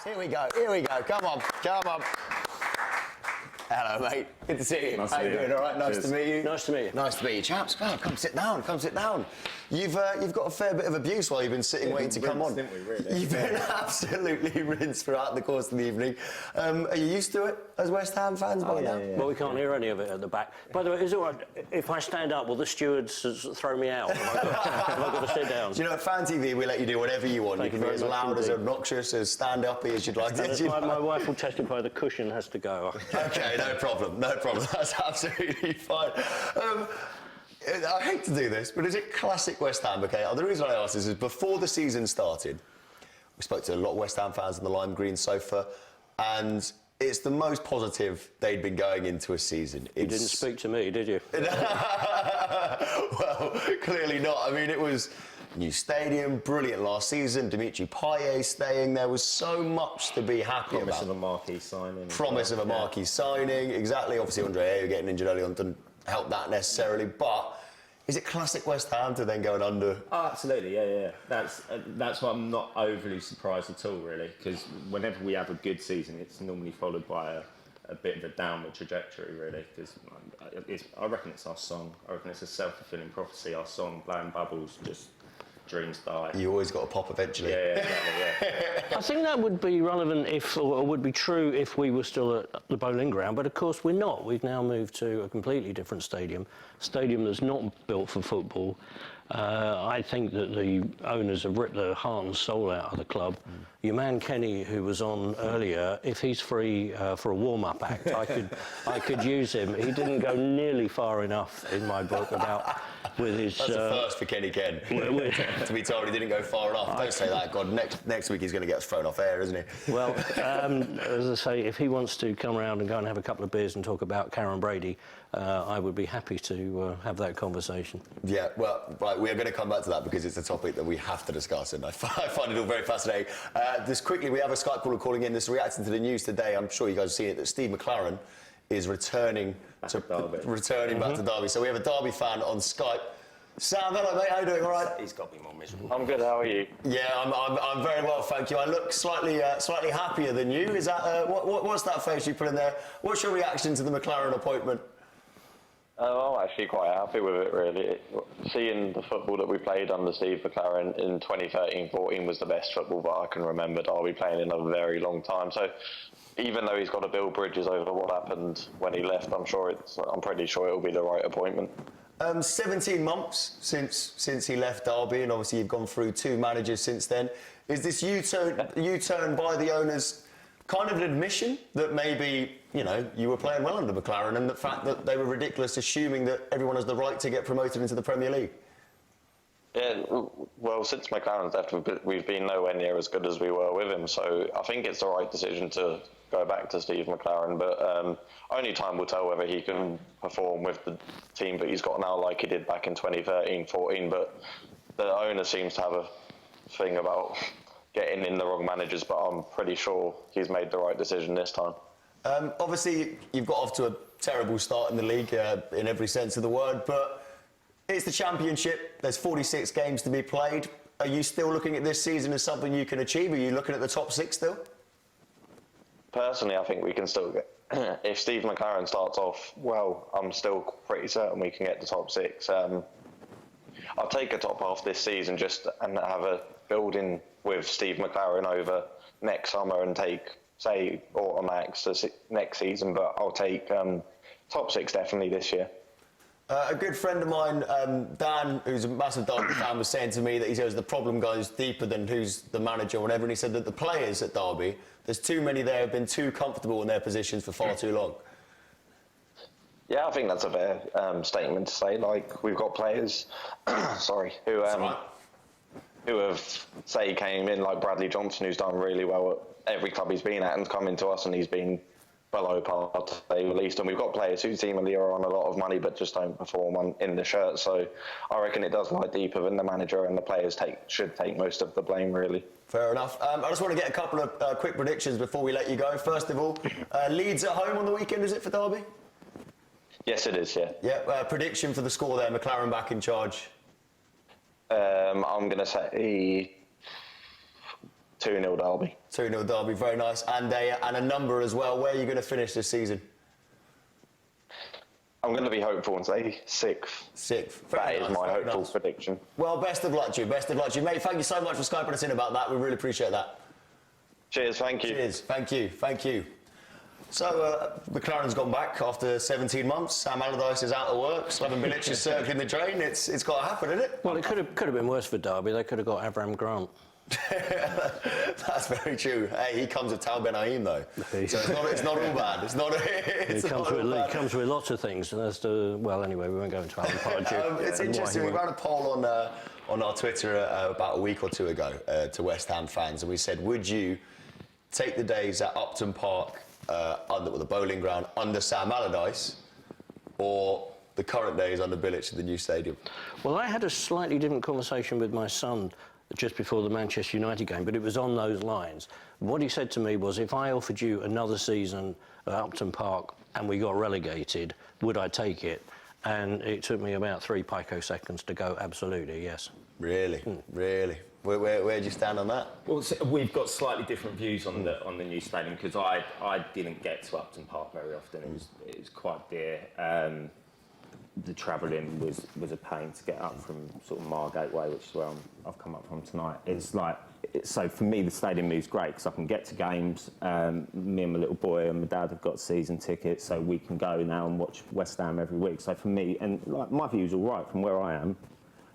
chaps. Here we go. Come on. Hello, mate. Good to see you. Nice How to you meet you. doing? All right, nice to meet you. Nice to meet you. Nice to meet you, chaps. Come sit down. You've got a fair bit of abuse while you've been sitting waiting to come on. Didn't we, really? You've been absolutely rinsed throughout the course of the evening. Are you used to it as West Ham fans by now? Well, we can't hear any of it at the back. By the way, is it all right if I stand up? Will the stewards throw me out? Have I got to sit down? Do you know, at FANTV, we let you do whatever you want. Thank you you can be very as much loud, as indeed. obnoxious, as stand-uppy as you'd like to. My wife will testify the cushion has to go. Okay, no problem. That's absolutely fine. I hate to do this, but is it classic West Ham, okay? The reason I ask this is before the season started, we spoke to a lot of West Ham fans on the lime green sofa, and it's the most positive they'd been going into a season. You didn't speak to me, did you? Well, clearly not. I mean, it was new stadium, brilliant last season, Dimitri Payet staying. There was so much to be happy about. Promise of a marquee signing. Promise of a marquee signing, exactly. Obviously, Andre Ayew getting injured early on didn't help that necessarily, but is it classic West Ham to then go and under? Oh, absolutely, yeah. That's why I'm not overly surprised at all, really, because whenever we have a good season, it's normally followed by a bit of a downward trajectory, really, because I reckon it's our song. I reckon it's a self-fulfilling prophecy. Our song, Blowing Bubbles, just dreams die. You always got to pop eventually. Yeah, exactly, yeah. I think that would be relevant or would be true if we were still at the Bowling Ground, but of course we're not. We've now moved to a completely different stadium that's not built for football. I think that the owners have ripped the heart and soul out of the club. Your man Kenny, who was on earlier, if he's free for a warm-up act, I could use him. He didn't go nearly far enough in my book about with his. That's a first for Kenny Ken. To be told he didn't go far enough. Don't say that. God, next week he's going to get us thrown off air, isn't he? Well, as I say, if he wants to come around and go and have a couple of beers and talk about Karen Brady, I would be happy to have that conversation. Yeah, well, right, we are going to come back to that because it's a topic that we have to discuss, and I find it all very fascinating. Just quickly, we have a Skype caller calling in. This is reacting to the news today. I'm sure you guys have seen it, that Steve McLaren is returning back to Derby. So we have a Derby fan on Skype. Sam, hello mate, how you doing? All right? He's got to be more miserable. I'm good. How are you? Yeah, I'm very well, thank you. I look slightly happier than you. Is that what's that face you put in there? What's your reaction to the McLaren appointment? I'm actually quite happy with it, really. Seeing the football that we played under Steve McLaren in 2013-14 was the best football that I can remember Derby playing in a very long time. So even though he's got to build bridges over what happened when he left, I'm pretty sure it'll be the right appointment. 17 months since he left Derby, and obviously you've gone through 2 managers since then. Is this U-turn by the owners kind of an admission that maybe, you know, you were playing well under McLaren, and the fact that they were ridiculous assuming that everyone has the right to get promoted into the Premier League? Yeah, well, since McLaren's left, we've been nowhere near as good as we were with him. So I think it's the right decision to go back to Steve McLaren. But only time will tell whether he can perform with the team that he's got now like he did back in 2013-14. But the owner seems to have a thing about getting in the wrong managers, but I'm pretty sure he's made the right decision this time. Obviously, you've got off to a terrible start in the league in every sense of the word, but it's the Championship. There's 46 games to be played. Are you still looking at this season as something you can achieve? Are you looking at the top 6 still? Personally, I think we can still get... if Steve McLaren starts off well, I'm still pretty certain we can get the top 6. I'll take a top half this season and have a building with Steve McLaren over next summer and take, say, Automax to next season, but I'll take top 6 definitely this year. A good friend of mine, Dan, who's a massive Derby fan, was saying to me that he says the problem goes deeper than who's the manager or whatever, and he said that the players at Derby, there's too many there who've been too comfortable in their positions for far too long. Yeah, I think that's a fair statement to say. Like, we've got players, who have, say, came in, like Bradley Johnson, who's done really well at every club he's been at, and come into us and he's been below par, to say the least. And we've got players who seemingly are on a lot of money but just don't perform in the shirt. So I reckon it does lie deeper than the manager, and the players should take most of the blame, really. Fair enough. I just want to get a couple of quick predictions before we let you go. First of all, Leeds at home on the weekend, is it, for Derby? Yes, it is, yeah. Yeah, prediction for the score there, McLaren back in charge. I'm going to say 2-0 Derby. 2-0 Derby, very nice. And a number as well. Where are you going to finish this season? I'm going to be hopeful and say 6th. 6th. That is my hopeful prediction. Well, best of luck to you. Best of luck to you. Mate, thank you so much for Skyping us in about that. We really appreciate that. Cheers, thank you. Cheers, thank you, thank you. So, McLaren's gone back after 17 months. Sam Allardyce is out of work. Slaven Bilic is circling the drain. It's got to happen, isn't it? Well, it could have been worse for Derby. They could have got Avram Grant. That's very true. Hey, he comes with Tal Ben Haim, though. So it's not all bad. It comes with lots of things. And well, anyway, we won't go into Alan Pardew. It's interesting. We ran a poll on our Twitter about a week or two ago to West Ham fans, and we said, would you take the days at Upton Park under the bowling ground under Sam Allardyce, or the current days under Bilic at the new stadium? Well, I had a slightly different conversation with my son just before the Manchester United game, but it was on those lines. What he said to me was, if I offered you another season at Upton Park and we got relegated, would I take it? And it took me about 3 picoseconds to go, absolutely, yes. Really? Really? Where do you stand on that? Well, so we've got slightly different views on the new stadium, because I didn't get to Upton Park very often. It was quite dear. The travelling was a pain to get up from sort of Margate Way, which is where I've come up from tonight. So for me, the stadium move's great because I can get to games. Me and my little boy and my dad have got season tickets, so we can go now and watch West Ham every week. So for me, and like, my view's all right from where I am.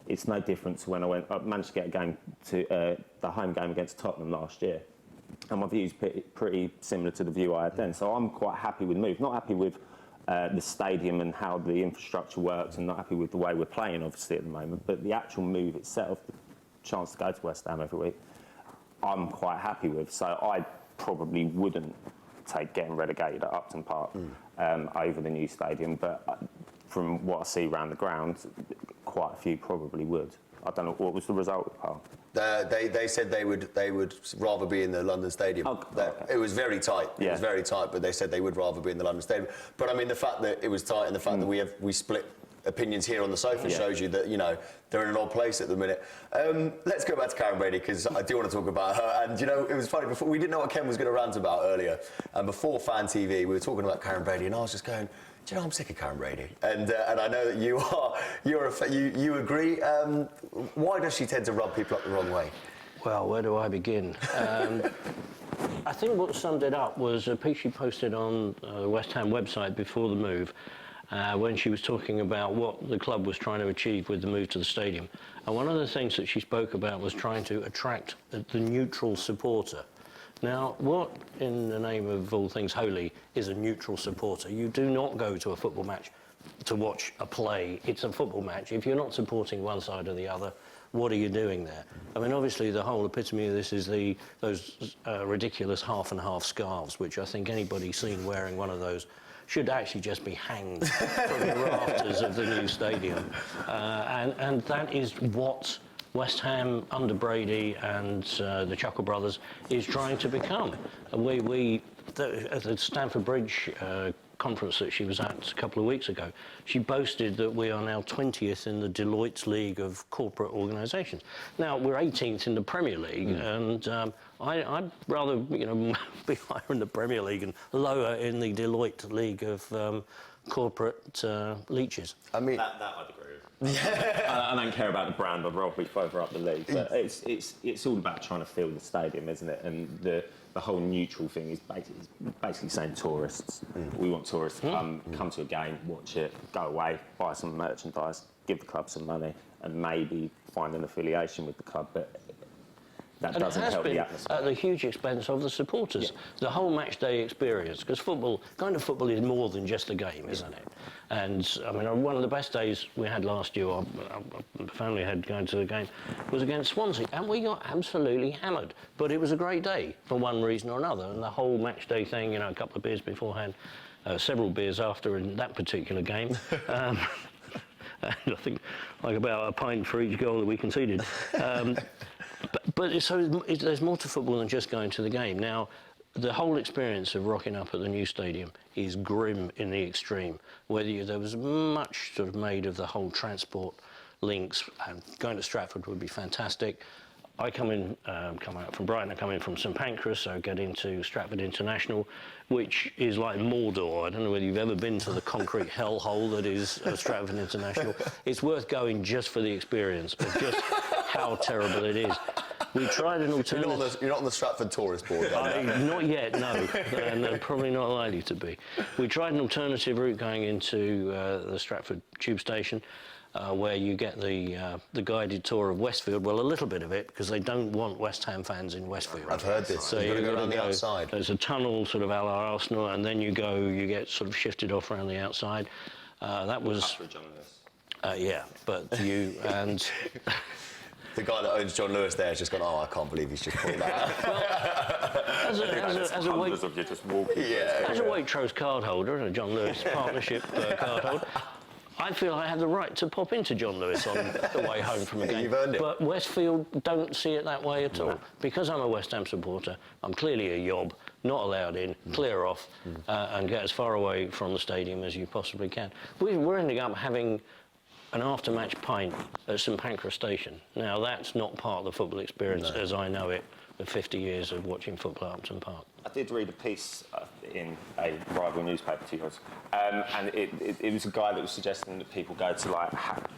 It's no different to when I managed to get a game to the home game against Tottenham last year, and my view's pretty similar to the view I had then. So I'm quite happy with the move. Not happy with the stadium and how the infrastructure works, and not happy with the way we're playing, obviously, at the moment. But the actual move itself, the chance to go to West Ham every week, I'm quite happy with. So I probably wouldn't take getting relegated at Upton Park over the new stadium. But from what I see around the ground, quite a few probably would. I don't know, what was the result, Carl? They said they would rather be in the London Stadium. Okay. It was very tight. Yeah. It was very tight, but they said they would rather be in the London Stadium. But I mean, the fact that it was tight and the fact that we split opinions here on the sofa shows you that, you know, they're in an odd place at the minute. Let's go back to Karen Brady, because I do want to talk about her. And, you know, it was funny, before we didn't know what Ken was going to rant about earlier. And before FANTV, we were talking about Karen Brady, and I was just going, do you know, I'm sick of Karen Brady, and I know that you agree. Why does she tend to rub people up the wrong way? Well, where do I begin? I think what summed it up was a piece she posted on the West Ham website before the move, when she was talking about what the club was trying to achieve with the move to the stadium. And one of the things that she spoke about was trying to attract the neutral supporter. Now, what, in the name of all things holy, is a neutral supporter? You do not go to a football match to watch a play. It's a football match. If you're not supporting one side or the other, what are you doing there? I mean, obviously, the whole epitome of this is those ridiculous half-and-half scarves, which I think anybody seen wearing one of those should actually just be hanged from the rafters of the new stadium. And that is what West Ham under Brady and the Chuckle Brothers is trying to become. And at the Stamford Bridge conference that she was at a couple of weeks ago, she boasted that we are now 20th in the Deloitte's League of Corporate Organisations. Now, we're 18th in the Premier League, and I'd rather, you know, be higher in the Premier League and lower in the Deloitte League of corporate leeches. I mean, that I'd agree with. I don't care about the brand. I'd rather be further up the league. But it's all about trying to fill the stadium, isn't it? And the whole neutral thing is basically saying tourists. We want tourists to come to a game, watch it, go away, buy some merchandise, give the club some money, and maybe find an affiliation with the club. But that and doesn't help the atmosphere. At the huge expense of the supporters. Yeah. The whole match day experience, because kind of football is more than just a game, isn't it? And I mean, one of the best days we had last year, our family had going to the game, was against Swansea, and we got absolutely hammered. But it was a great day for one reason or another, and the whole match day thing, you know, a couple of beers beforehand, several beers after in that particular game. And I think like about a pint for each goal that we conceded. But there's more to football than just going to the game. Now, the whole experience of rocking up at the new stadium is grim in the extreme. There was much sort of made of the whole transport links, and going to Stratford would be fantastic. I come out from Brighton, I come in from St Pancras, so get into Stratford International, which is like Mordor. I don't know whether you've ever been to the concrete hellhole that is Stratford International. It's worth going just for the experience of just how terrible it is. We tried an alternative. You're not on the Stratford tourist board, are you? Not yet, no, and probably not likely to be. We tried an alternative route going into the Stratford tube station, where you get the guided tour of Westfield. Well, a little bit of it, because they don't want West Ham fans in Westfield. I've heard this. So you've got to you've go around the outside. There's a tunnel, sort of a la Arsenal, and then you get sort of shifted off around the outside. That was... yeah, but you and... The guy that owns John Lewis there has just gone, oh, I can't believe he's just pulled that out. As a Hundreds of you just walking. As a Waitrose card holder and a John Lewis partnership card holder, I feel I have the right to pop into John Lewis on the way home from a game. You've earned it. But Westfield don't see it that way at all. Because I'm a West Ham supporter, I'm clearly a yob, not allowed in, clear off, and get as far away from the stadium as you possibly can. We're ending up having an after-match pint at St Pancras Station. Now, that's not part of the football experience as I know it with 50 years of watching football at Upton Park. I did read a piece in a rival newspaper to yours, and it was a guy that was suggesting that people go to, like,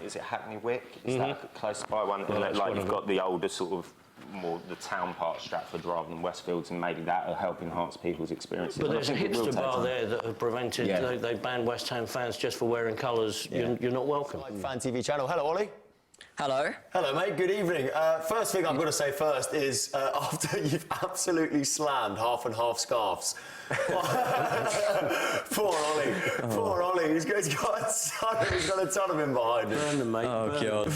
is it Hackney Wick? Is that close by one? Well, and like, you've got the older sort of, more the town part of Stratford rather than Westfields, and maybe that will help enhance people's experiences. But there's a hipster bar there that have prevented, they banned West Ham fans just for wearing colours. You're not welcome. FANTV channel. Hello, Ollie. Hello. Hello, mate. Good evening. First thing I've got to say first is after you've absolutely slammed half and half scarves. Poor Ollie. Poor Ollie. He's got a ton of him behind him. Burn them, mate. Oh, God.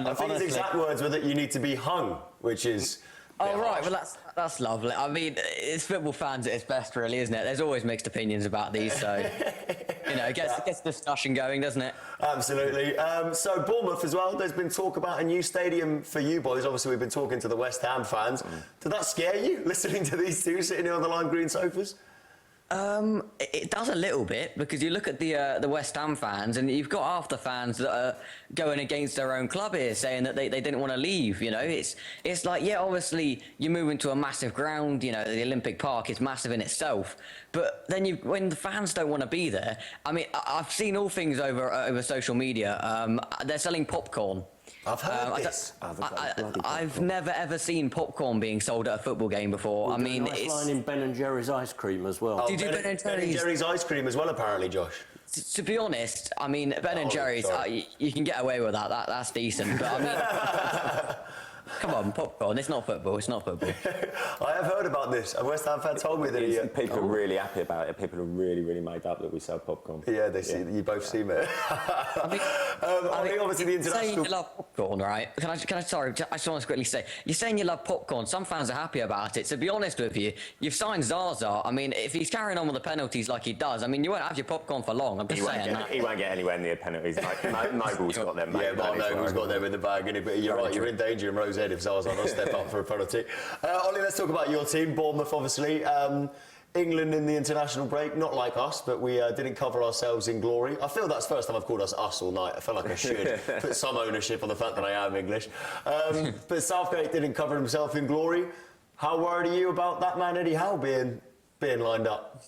I think his exact words were that you need to be hung, which is... Oh, right. Well, that's lovely. I mean, it's football fans at its best, really, isn't it? There's always mixed opinions about these, so... You know, it gets the discussion going, doesn't it? Absolutely. So Bournemouth as well, there's been talk about a new stadium for you boys. Obviously, we've been talking to the West Ham fans. Did that scare you, listening to these two sitting here on the lime green sofas? It does a little bit, because you look at the West Ham fans, and you've got half the fans that are going against their own club here, saying that they didn't want to leave. You know, it's like, yeah, obviously you move into a massive ground. You know, the Olympic Park is massive in itself, but then when the fans don't want to be there, I mean, I've seen all things over social media. They're selling popcorn. I've heard this. I've never ever seen popcorn being sold at a football game before. I mean, it's line in Ben and Jerry's ice cream as well. Oh, Did you do Ben and Jerry's ice cream as well, apparently, Josh? To be honest, I mean, Ben and Jerry's, you can get away with that. That's decent. But I mean, come on, popcorn. It's not football. It's not football. I have heard about this. A West Ham fan told me that people are really happy about it. People are really, really made up that we sell popcorn. Yeah, they see. You both seem it. I mean, obviously the international. Saying you love popcorn, right? Can I? Sorry, I just want to quickly say, you're saying you love popcorn. Some fans are happy about it. To be honest with you, you've signed Zaza. I mean, if he's carrying on with the penalties like he does, I mean, you won't have your popcorn for long. I'm just saying. He won't get anywhere near penalties. Noble's got them. Yeah, Mark Noble's got them in the bag, innit? But you're right. You're in danger in Rose Ed if Zaza does step up for a penalty. Ollie, let's talk about your team, Bournemouth, obviously. England in the international break, not like us, but we didn't cover ourselves in glory. I feel that's the first time I've called us all night. I feel like I should put some ownership on the fact that I am English. But Southgate didn't cover himself in glory. How worried are you about that man Eddie Howe being lined up?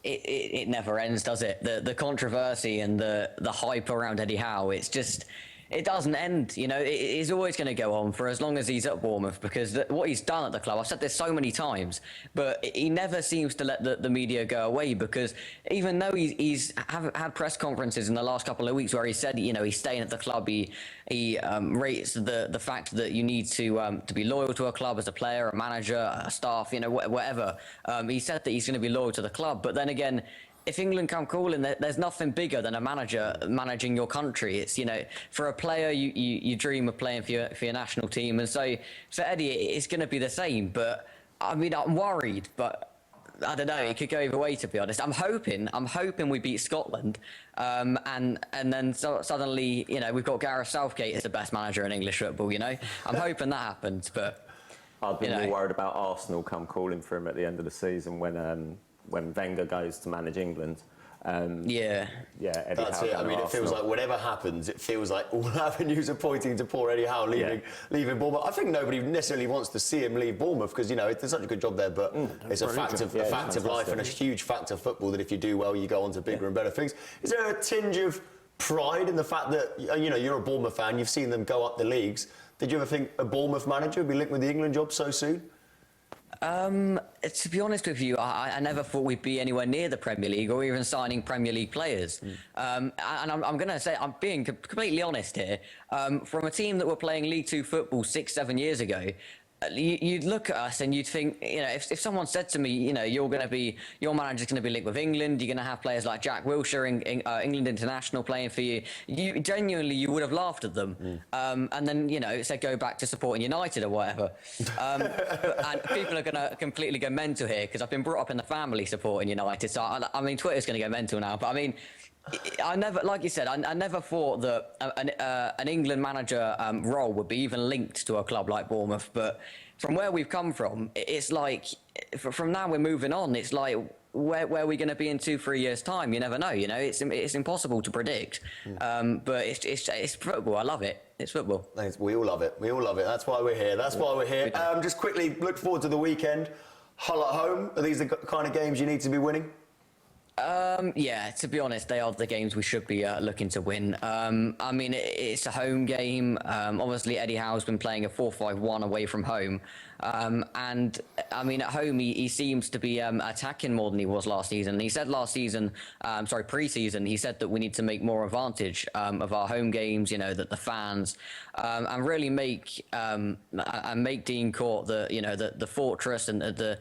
It never ends, does it? The controversy and the hype around Eddie Howe, it's just... It doesn't end, you know. It's always going to go on for as long as he's at Bournemouth, because what he's done at the club, I've said this so many times, but he never seems to let the media go away, because even though he's had press conferences in the last couple of weeks where he said, you know, he's staying at the club, he rates the fact that you need to be loyal to a club as a player, a manager, a staff, you know, whatever. He said that he's going to be loyal to the club, but then again, if England come calling, there's nothing bigger than a manager managing your country. It's, you know, for a player, you dream of playing for your national team. And so for Eddie, it's going to be the same. But, I mean, I'm worried, but I don't know. It could go either way, to be honest. I'm hoping we beat Scotland. And then suddenly, you know, we've got Gareth Southgate as the best manager in English football, you know. I'm hoping that happens, but... I'd be more worried about Arsenal come calling for him at the end of the season when Wenger goes to manage England. Yeah, Eddie That's Howe it. I mean, it feels like whatever happens, it feels like all avenues are pointing to poor Eddie Howe leaving Bournemouth. I think nobody necessarily wants to see him leave Bournemouth because, you know, it's such a good job there, but it's a fact of life and a huge fact of football that if you do well, you go on to bigger and better things. Is there a tinge of pride in the fact that, you know, you're a Bournemouth fan, you've seen them go up the leagues. Did you ever think a Bournemouth manager would be linked with the England job so soon? To be honest with you, I never thought we'd be anywhere near the Premier League or even signing Premier League players. And I'm going to say, I'm being completely honest here. From a team that were playing League Two football 6-7 years ago, you'd look at us and you'd think, you know, if someone said to me, you know, your manager's going to be linked with England, you're going to have players like Jack Wilshere, England international, playing for you, you genuinely would have laughed at them. And then, you know, say go back to supporting United or whatever. And people are going to completely go mental here because I've been brought up in the family supporting United. So, I mean, Twitter's going to go mental now. But, I mean, I never, like you said, I never thought that an England manager role would be even linked to a club like Bournemouth. But from where we've come from, it's like, from now we're moving on. It's like, where are we going to be in 2-3 years' time? You never know. You know, it's impossible to predict. But it's football. I love it. It's football. We all love it. We all love it. That's why we're here. That's why we're here. Just quickly, look forward to the weekend. Hull at home. Are these the kind of games you need to be winning? Yeah, to be honest, they are the games we should be looking to win. I mean, it's a home game. Obviously, Eddie Howe's been playing a 4-5-1 away from home. And, I mean, at home, he seems to be attacking more than he was last season. He said last season, pre-season, he said that we need to make more advantage of our home games, you know, that the fans, and really make Dean Court the fortress and the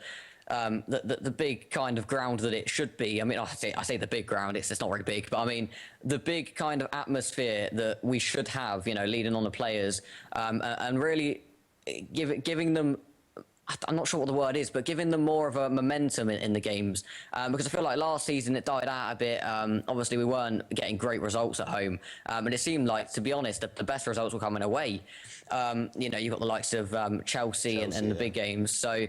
big kind of ground that it should be. I mean, I say the big ground, it's not very big, but I mean, the big kind of atmosphere that we should have, you know, leading on the players, and really giving them, I'm not sure what the word is, but giving them more of a momentum in the games. Because I feel like last season it died out a bit. Obviously, we weren't getting great results at home. And it seemed like, to be honest, the best results were coming away. You know, you've got the likes of Chelsea and the big games. So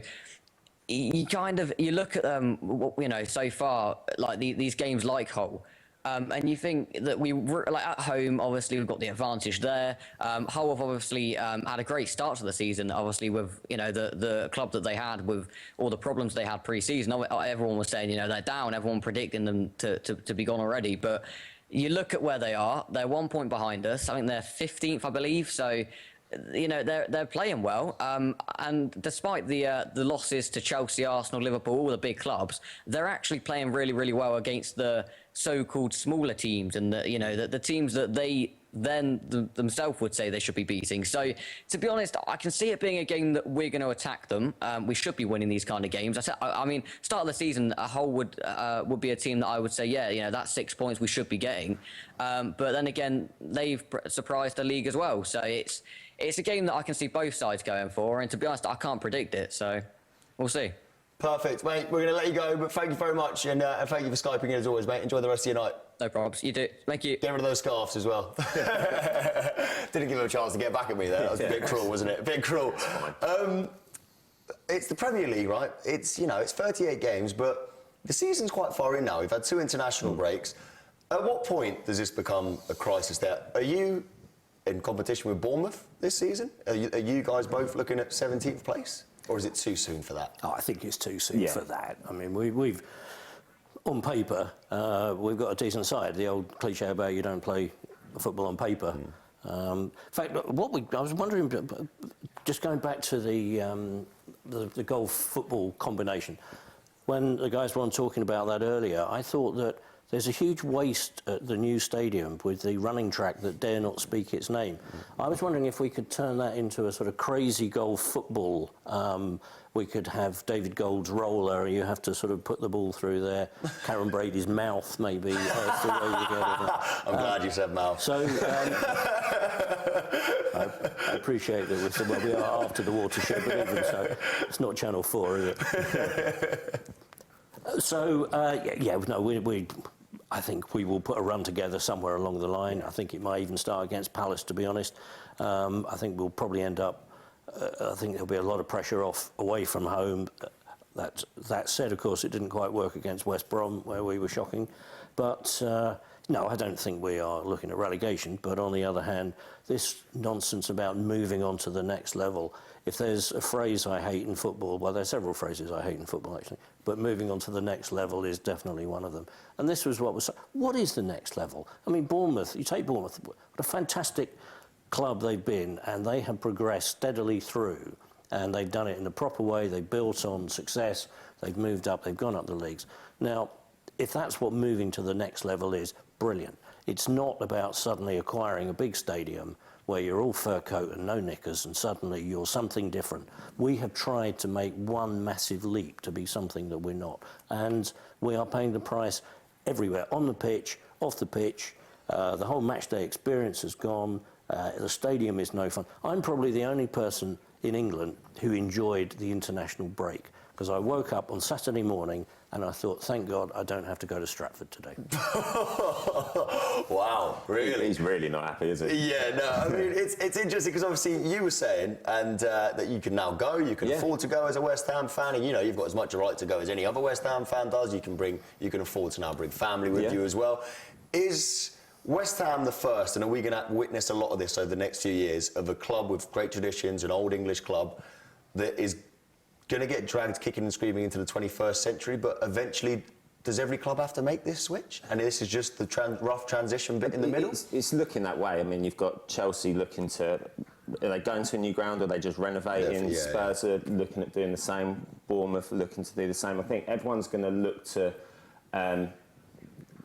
you look at them, you know, so far, like these games like Hull, and you think that like at home, obviously we've got the advantage there. Hull have obviously had a great start to the season, obviously with, you know, the club that they had with all the problems they had pre-season. Everyone was saying, you know, they're down, everyone predicting them to be gone already. But you look at where they are, they're 1 point behind us. I think they're 15th, I believe. So, you know, they're playing well, and despite the losses to Chelsea, Arsenal, Liverpool, all the big clubs, they're actually playing really, really well against the so-called smaller teams and the teams that they themselves would say they should be beating. So, to be honest, I can see it being a game that we're going to attack them. We should be winning these kind of games. I mean, start of the season, Hull would be a team that I would say, yeah, you know, that's 6 points we should be getting. But then again, they've surprised the league as well. So it's a game that I can see both sides going for, and to be honest, I can't predict it, so we'll see. Perfect, mate. We're going to let you go, but thank you very much, and thank you for Skyping in as always, mate. Enjoy the rest of your night. No problems. You do. Thank you. Get rid of those scarves as well. Didn't give him a chance to get back at me there. That was a bit cruel, wasn't it? A bit cruel. It's the Premier League, right? It's, you know, it's 38 games, but the season's quite far in now. We've had 2 international breaks. At what point does this become a crisis there? Are you in competition with Bournemouth this season? Are you guys both looking at 17th place? Or is it too soon for that? Oh, I think it's too soon for that. I mean, we've on paper, we've got a decent side. The old cliche about you don't play football on paper. In fact, I was wondering, just going back to the golf football combination, when the guys were on talking about that earlier, I thought that there's a huge waste at the new stadium with the running track that dare not speak its name. I was wondering if we could turn that into a sort of crazy golf football. We could have David Gold's roller, you have to sort of put the ball through there, Karen Brady's mouth maybe. That's the way you get it. I'm glad you said mouth. So, I appreciate that we are after the watershed, but even so, it's not Channel 4, is it? So, I think we will put a run together somewhere along the line. I think it might even start against Palace, to be honest. I think we'll probably end up, I think there'll be a lot of pressure away from home. That said, of course, it didn't quite work against West Brom, where we were shocking. But no, I don't think we are looking at relegation. But on the other hand, this nonsense about moving on to the next level, if there's a phrase I hate in football, well, there's several phrases I hate in football, actually, but moving on to the next level is definitely one of them. And this was what is the next level? I mean, Bournemouth, you take Bournemouth, what a fantastic club they've been, and they have progressed steadily through. And they've done it in the proper way. They've built on success. They've moved up. They've gone up the leagues. Now, if that's what moving to the next level is, brilliant. It's not about suddenly acquiring a big stadium where you're all fur coat and no knickers and suddenly you're something different. We have tried to make one massive leap to be something that we're not. And we are paying the price everywhere, on the pitch, off the pitch. The whole matchday experience has gone. The stadium is no fun. I'm probably the only person in England who enjoyed the international break, because I woke up on Saturday morning and I thought, thank God I don't have to go to Stratford today. Wow, really? He's really not happy, is he? Yeah, no, I mean, it's interesting because obviously you were saying and that you can now go, you can afford to go as a West Ham fan, and you know, you've got as much a right to go as any other West Ham fan does. You can afford to now bring family with you as well. Is West Ham the first, and are we going to witness a lot of this over the next few years, of a club with great traditions, an old English club that is going to get dragged kicking and screaming into the 21st century, but eventually does every club have to make this switch? And this is just the rough transition bit in the middle? It's looking that way. I mean, you've got Chelsea looking to... Are they going to a new ground, or are they just renovating? Spurs are looking at doing the same. Bournemouth are looking to do the same. I think everyone's going to look to...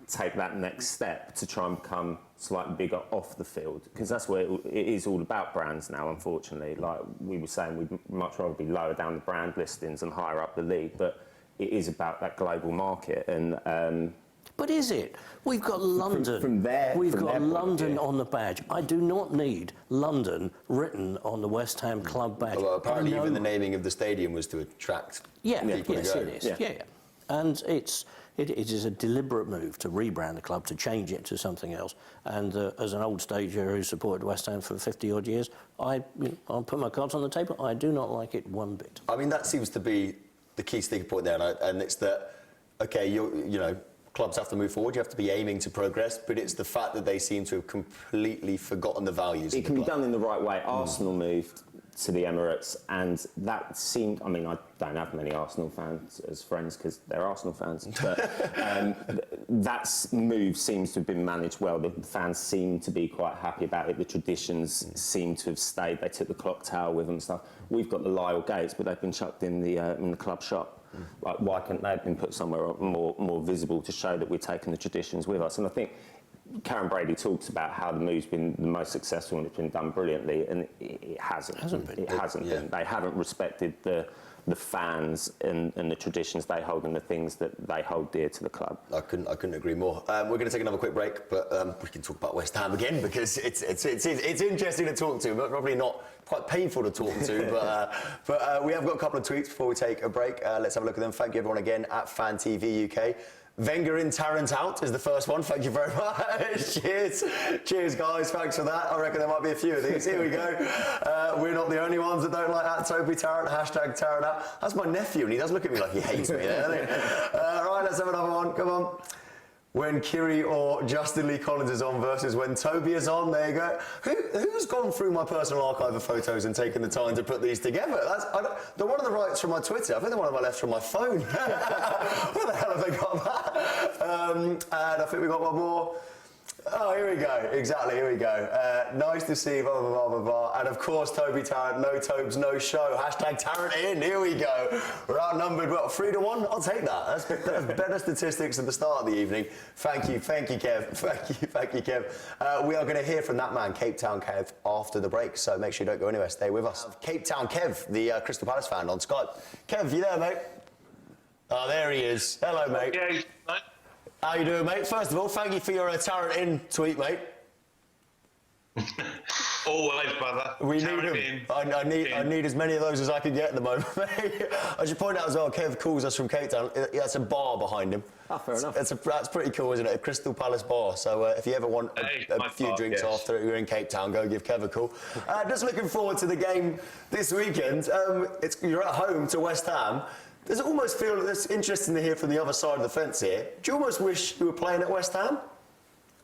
take that next step to try and become slightly bigger off the field, because that's where it is all about brands now, unfortunately. Like we were saying, we'd much rather be lower down the brand listings and higher up the league, but it is about that global market. And but is it? We've got London. We've got London on the badge. I do not need London written on the West Ham club badge. Well, apparently even the naming of the stadium was to attract people to go. It is. Yeah. And it is a deliberate move to rebrand the club, to change it to something else. And as an old stager who supported West Ham for 50-odd years, I'll put my cards on the table. I do not like it one bit. I mean, that seems to be the key sticking point there, and it's that, OK, you know, clubs have to move forward, you have to be aiming to progress, but it's the fact that they seem to have completely forgotten the values. It can be done in the right way. Arsenal moved to the Emirates, and that seemed... I mean, I don't have many Arsenal fans as friends because they're Arsenal fans, but that move seems to have been managed well. The fans seem to be quite happy about it. The traditions seem to have stayed. They took the clock tower with them and stuff. We've got the Lyle gates, but they've been chucked in the club shop. Like, why couldn't they have been put somewhere more visible to show that we're taking the traditions with us? And I think Karen Brady talks about how the move's been the most successful and it's been done brilliantly, and it hasn't. It hasn't been. They haven't respected the fans and the traditions they hold and the things that they hold dear to the club. I couldn't agree more. We're going to take another quick break, but we can talk about West Ham again because it's interesting to talk to, but probably not quite painful to talk to. but we have got a couple of tweets before we take a break. Let's have a look at them. Thank you everyone again at FANTV UK. Wenger in, Tarrant out is the first one. Thank you very much. Cheers, guys. Thanks for that. I reckon there might be a few of these. Here we go. We're not the only ones that don't like that. Toby Tarrant, hashtag Tarrant out. That's my nephew, and he does look at me like he hates me there, doesn't he? Right, let's have another one. Come on. When Kiri or Justin Lee Collins is on versus when Toby is on. There you go. Who's gone through my personal archive of photos and taken the time to put these together? The one on the right's from my Twitter. I think the one on my left's from my phone. Where the hell have they got that? And I think we got one more. Oh, here we go. Exactly, here we go. Nice to see, blah, blah, blah, blah, blah. And of course, Toby Tarrant, no Tobes, no show. Hashtag Tarrant in. Here we go. We're outnumbered, what, 3-1? I'll take that. That's better statistics at the start of the evening. Thank you, Kev. Thank you, Kev. We are going to hear from that man, Cape Town Kev, after the break. So make sure you don't go anywhere. Stay with us. Cape Town Kev, the Crystal Palace fan on Skype. Kev, you there, mate? Oh, there he is. Hello, mate. Yeah, mate. How you doing, mate? First of all, thank you for your Tarrant in tweet, mate. Always, brother. We need them. I need as many of those as I can get at the moment, mate. I should point out as well, Kev calls us from Cape Town. That's a bar behind him. Ah, fair enough. That's pretty cool, isn't it? A Crystal Palace bar. So if you ever want a few drinks after you're in Cape Town, go give Kev a call. Just looking forward to the game this weekend. You're at home to West Ham. Does it almost feel, it's interesting to hear from the other side of the fence here, do you almost wish you were playing at West Ham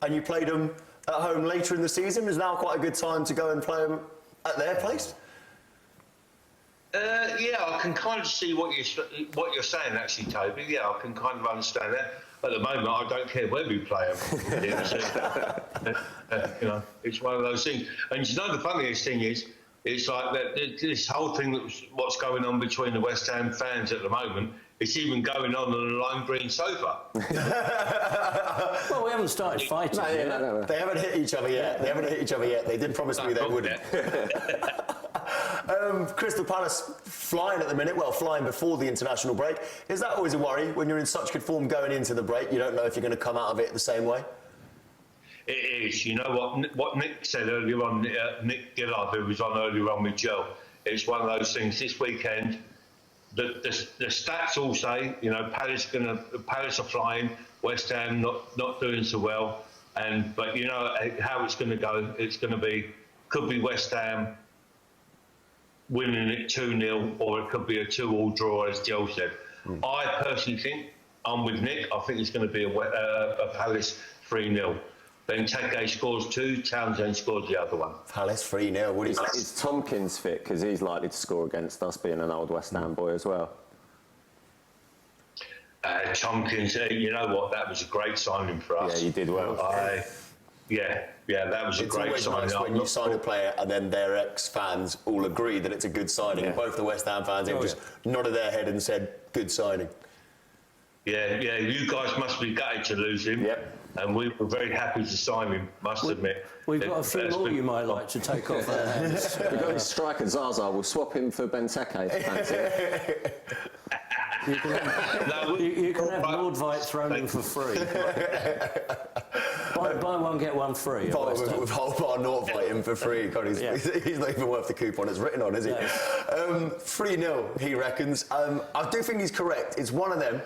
and you played them at home later in the season? Is now quite a good time to go and play them at their place? Yeah, I can kind of see what you're saying, actually, Toby. Yeah, I can kind of understand that. At the moment, I don't care where we play them. You know, it's one of those things. And you know, the funniest thing is, it's like that. This whole thing, what's going on between the West Ham fans at the moment, it's even going on the lime green sofa. Well, we haven't started fighting yet. No. They haven't hit each other yet. They did promise me they wouldn't. Crystal Palace flying at the minute, well, flying before the international break. Is that always a worry when you're in such good form going into the break? You don't know if you're going to come out of it the same way? It is. You know what Nick said earlier on, Nick Gillard, who was on earlier on with Joe, it's one of those things this weekend. The stats all say, you know, Palace are flying, West Ham not doing so well, but you know how it's going to go. It's going to could be West Ham winning it 2-0, or it could be a 2-2 draw, as Joe said. I personally think, I'm with Nick, I think it's going to be a Palace 3-0. Then Take scores 2, Townsend scores the other one. Palace 3-0, what do you say? Is Tompkins fit? Because he's likely to score against us, being an old West Ham boy as well. Tompkins, you know what, that was a great signing for us. Yeah, you did well. Yeah, that was a great signing. It's always nice when you sign a player and then their ex-fans all agree that it's a good signing. Yeah. Both the West Ham fans have just nodded their head and said, good signing. Yeah, you guys must be gutted to lose him. Yep. And we were very happy to sign him, must admit. We've got a few more you might like to take off our hands. We've got his striker, Zaza. We'll swap him for Benteke, if you fancy it. You can have Nordvite thrown in for free. Buy one, get one free. With whole bar Nordvite in for free. God, he's not even worth the coupon it's written on, is he? No. 3-0, he reckons. I do think he's correct. It's one of them.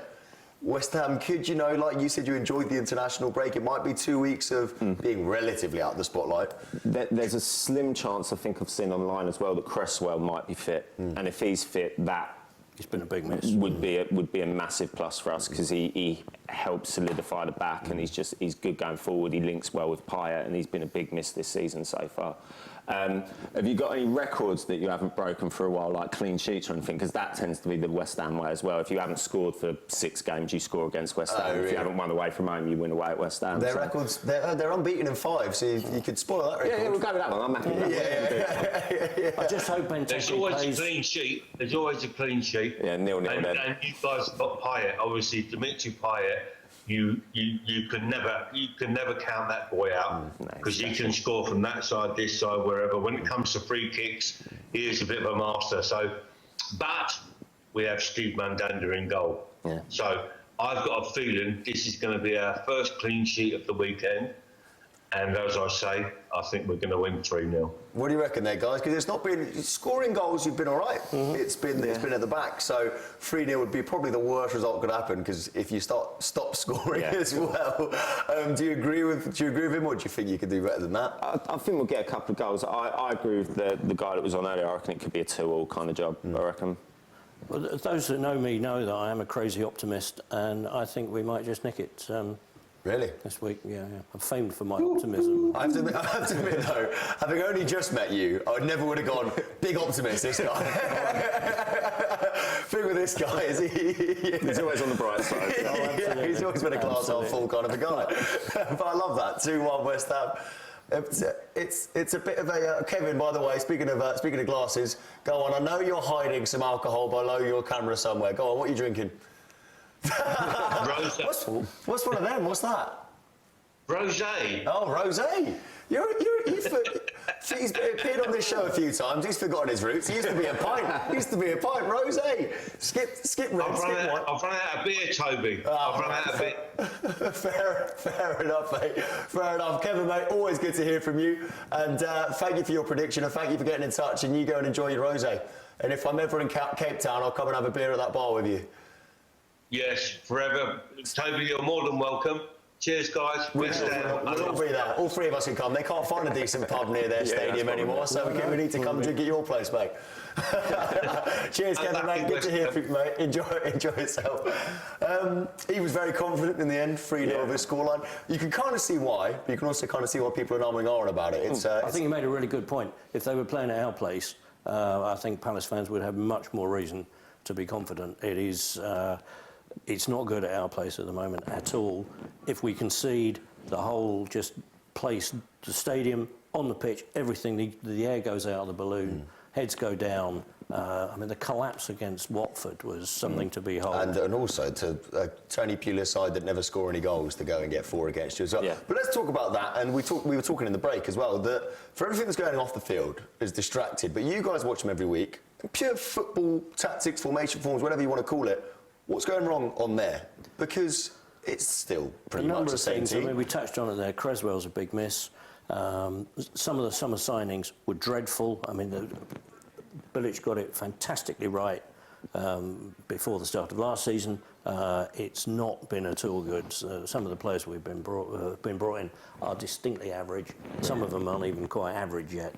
West Ham could, you know, like you said, you enjoyed the international break. It might be 2 weeks of being relatively out of the spotlight. There's a slim chance, I think I've seen online as well, that Cresswell might be fit. And if he's fit, that It's been a big miss. would be a massive plus for us, because he helps solidify the back, and he's good going forward. He links well with Payet, and he's been a big miss this season so far. Have you got any records that you haven't broken for a while, like clean sheets or anything? Because that tends to be the West Ham way as well. If you haven't scored for 6 games, you score against West Ham. Really? If you haven't won away from home, you win away at West Ham. Their records, they're unbeaten in 5, so you could spoil that record. Yeah, we'll go with that one. I'm happy with that one. I just hope Benteke There's always plays. a clean sheet. There's always a clean sheet. Yeah, 0-0 then. And you guys have got Payet. Obviously, Dimitri Payet. You can never count that boy out, because he can score from that side, this side, wherever. When it comes to free kicks, he is a bit of a master. So, but we have Steve Mandanda in goal. Yeah. So I've got a feeling this is going to be our first clean sheet of the weekend. And as I say, I think we're going to win 3-0. What do you reckon there, guys? Because it's not been scoring goals. You've been all right. It's been at the back. So 3-0 would be probably the worst result could happen, because if you stop scoring as well. Do you agree with him, or do you think you could do better than that? I think we'll get a couple of goals. I agree with the guy that was on earlier. I reckon it could be a 2-2 kind of job. I reckon. Well, those that know me know that I am a crazy optimist, and I think we might just nick it. Really? This week, yeah. I'm famed for my optimism. I have to admit, though, having only just met you, I never would have gone, big optimist, this guy. Thing with this guy is He's always on the bright side. yeah, he's always been a glass half full kind of a guy. But I love that. 2-1 West Ham. It's a bit of a... Kevin, by the way, speaking of glasses, go on. I know you're hiding some alcohol below your camera somewhere. Go on, what are you drinking? What's one of them? What's that? Rosé. Oh, rosé. He's appeared on this show a few times. He's forgotten his roots. He used to be a pint. Rosé. Skip red. I've run out of beer, Toby. I've run out of beer. Fair enough, mate. Fair enough. Kevin, mate, always good to hear from you. And thank you for your prediction, and thank you for getting in touch. And you go and enjoy your rosé. And if I'm ever in Cape Town, I'll come and have a beer at that bar with you. Yes, forever. Toby, you're more than welcome. Cheers, guys. We'll all be there. All 3 of us can come. They can't find a decent pub near their stadium anymore, so we need to come drink at your place, mate. Cheers, Kevin, mate. Good to hear from you, mate. Enjoy yourself. He was very confident in the end, 3-0 of his scoreline. You can kind of see why, but you can also kind of see why people are umming and ahhing about it. I think you made a really good point. If they were playing at our place, I think Palace fans would have much more reason to be confident. It's not good at our place at the moment at all. If we concede, the whole just place, the stadium, on the pitch, everything, the air goes out of the balloon, heads go down. I mean, the collapse against Watford was something to behold. And also to Tony Pulis' side that never score any goals to go and get 4 against you as well. Yeah. But let's talk about that. And we were talking in the break as well, that for everything that's going off the field is distracted. But you guys watch them every week. Pure football tactics, formation forms, whatever you want to call it. What's going wrong on there? Because it's still pretty much the same team. I mean, we touched on it there. Creswell's a big miss. Some of the summer signings were dreadful. I mean, Bilic got it fantastically right before the start of last season. It's not been at all good. Some of the players we've been brought in are distinctly average. Some of them aren't even quite average yet.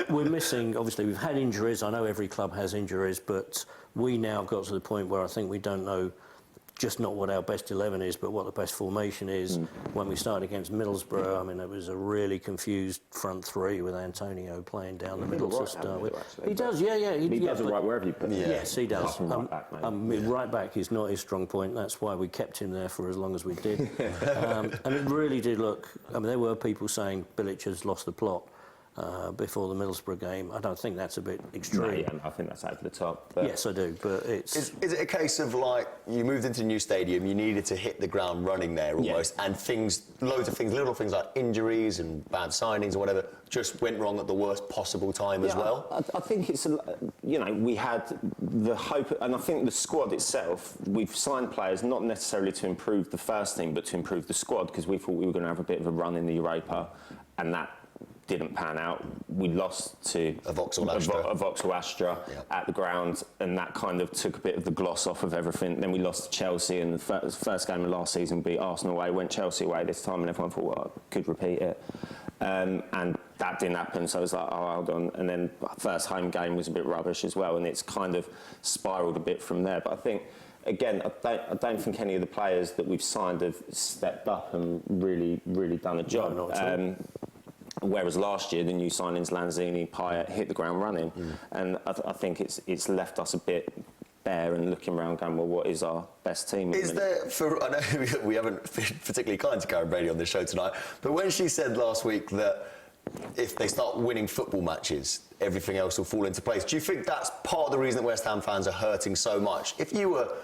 We're missing, obviously, we've had injuries. I know every club has injuries, but we now have got to the point where I think we don't know just not what our best 11 is, but what the best formation is. When we started against Middlesbrough, I mean, it was a really confused front three with Antonio playing down the middle to start with. He does, yeah. He does it right wherever you put him. Yes, he does. Right back, right back is not his strong point. That's why we kept him there for as long as we did. And it really did look... I mean, there were people saying Bilic has lost the plot before the Middlesbrough game. I don't think that's a bit extreme. No, I think that's over the top. But yes, I do, but it's... Is it a case of, like, you moved into a new stadium, you needed to hit the ground running there almost, and loads of things, little things like injuries and bad signings or whatever, just went wrong at the worst possible time as well? I think it's, we had the hope, and I think the squad itself, we've signed players not necessarily to improve the first team, but to improve the squad, because we thought we were going to have a bit of a run in the Europa, and that didn't pan out. We lost to Vauxhall Astra at the ground, and that kind of took a bit of the gloss off of everything. Then we lost to Chelsea in the first game of last season, beat Arsenal away, went Chelsea away this time, and everyone thought, well, I could repeat it. And that didn't happen, so I was like, oh, hold on. And then first home game was a bit rubbish as well, and it's kind of spiralled a bit from there. But I think, again, I don't think any of the players that we've signed have stepped up and really, really done a job. No, not at all. Whereas last year, the new signings, Lanzini, Payet, hit the ground running. And I think it's left us a bit bare and looking around going, well, what is our best team? Is there, I know we haven't been particularly kind to Karen Brady on this show tonight, but when she said last week that if they start winning football matches, everything else will fall into place, do you think that's part of the reason that West Ham fans are hurting so much? If you were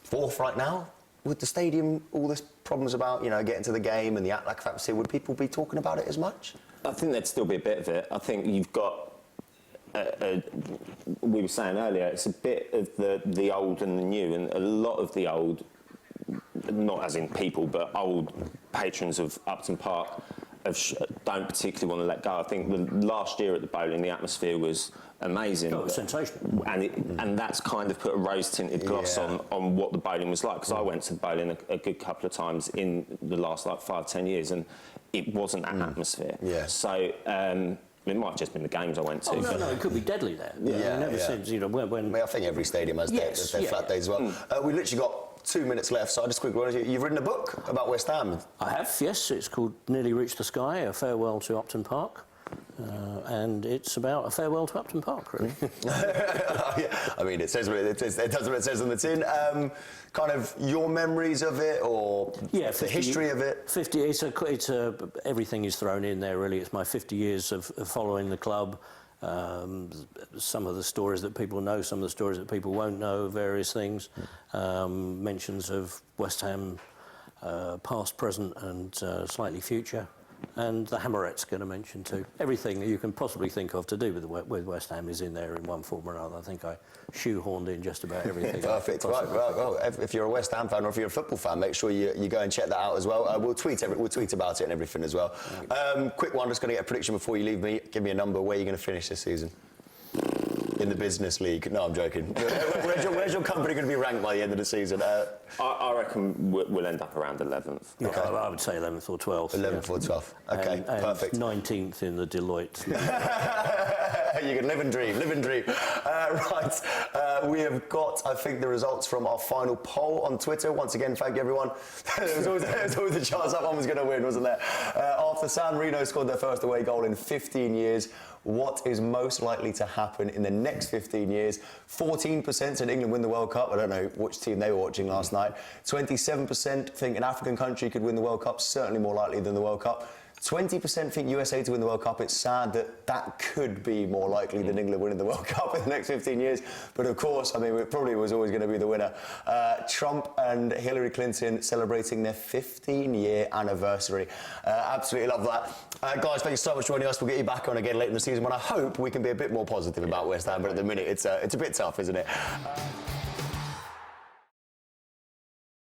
fourth right now, would the stadium, all this problems about, getting to the game and the lack of atmosphere, would people be talking about it as much? I think there'd still be a bit of it. I think you've got, we were saying earlier, it's a bit of the old and the new, and a lot of the old, not as in people, but old patrons of Upton Park don't particularly want to let go. I think the last year at the Bowling, the atmosphere was amazing. Oh, it was sensational. And that's kind of put a rose-tinted gloss on what the Bowling was like, because I went to the Bowling a good couple of times in the last 5-10 years, and it wasn't that atmosphere. Yeah. So it might have just been the games I went to. Oh, no, it could be deadly there. Since, when I think every stadium has their flat days as well. We literally got 2 minutes left, so I just quickly wanted you've written a book about West Ham. I have, yes. It's called Nearly Reached the Sky, A Farewell to Upton Park. And it's about a farewell to Upton Park, really. I mean, it says what it does what it says on the tin. Kind of your memories of it, or the history of it. 50. Everything is thrown in there, really. It's my 50 years of following the club. Some of the stories that people know, some of the stories that people won't know, various things. Mentions of West Ham, past, present, and slightly future. And the Hammeret's going to mention too. Everything that you can possibly think of to do with West Ham is in there in one form or another. I think I shoehorned in just about everything. Perfect. Right. Well, if you're a West Ham fan or if you're a football fan, make sure you go and check that out as well. We'll tweet about it and everything as well. Quick one, just going to get a prediction before you leave me. Give me a number. Where are you going to finish this season? In the business league? No, I'm joking. Where's your company going to be ranked by the end of the season? I reckon we'll end up around 11th. Okay. I would say 11th or 12th. 11th or 12th. Okay, and perfect. 19th in the Deloitte. You can live and dream, live and dream. We have got, I think, the results from our final poll on Twitter. Once again, thank you, everyone. there was always a chance that one was going to win, wasn't there? After San Marino scored their first away goal in 15 years, what is most likely to happen in the next 15 years? 14% said England win the World Cup. I don't know which team they were watching last night. 27% think an African country could win the World Cup, certainly more likely than the World Cup. 20% think USA to win the World Cup. It's sad that that could be more likely than England winning the World Cup in the next 15 years. But of course, I mean, it probably was always going to be the winner. Trump and Hillary Clinton celebrating their 15-year anniversary. Absolutely love that. Guys, thank you so much for joining us. We'll get you back on again later in the season when I hope we can be a bit more positive about West Ham. But at the minute, it's a bit tough, isn't it?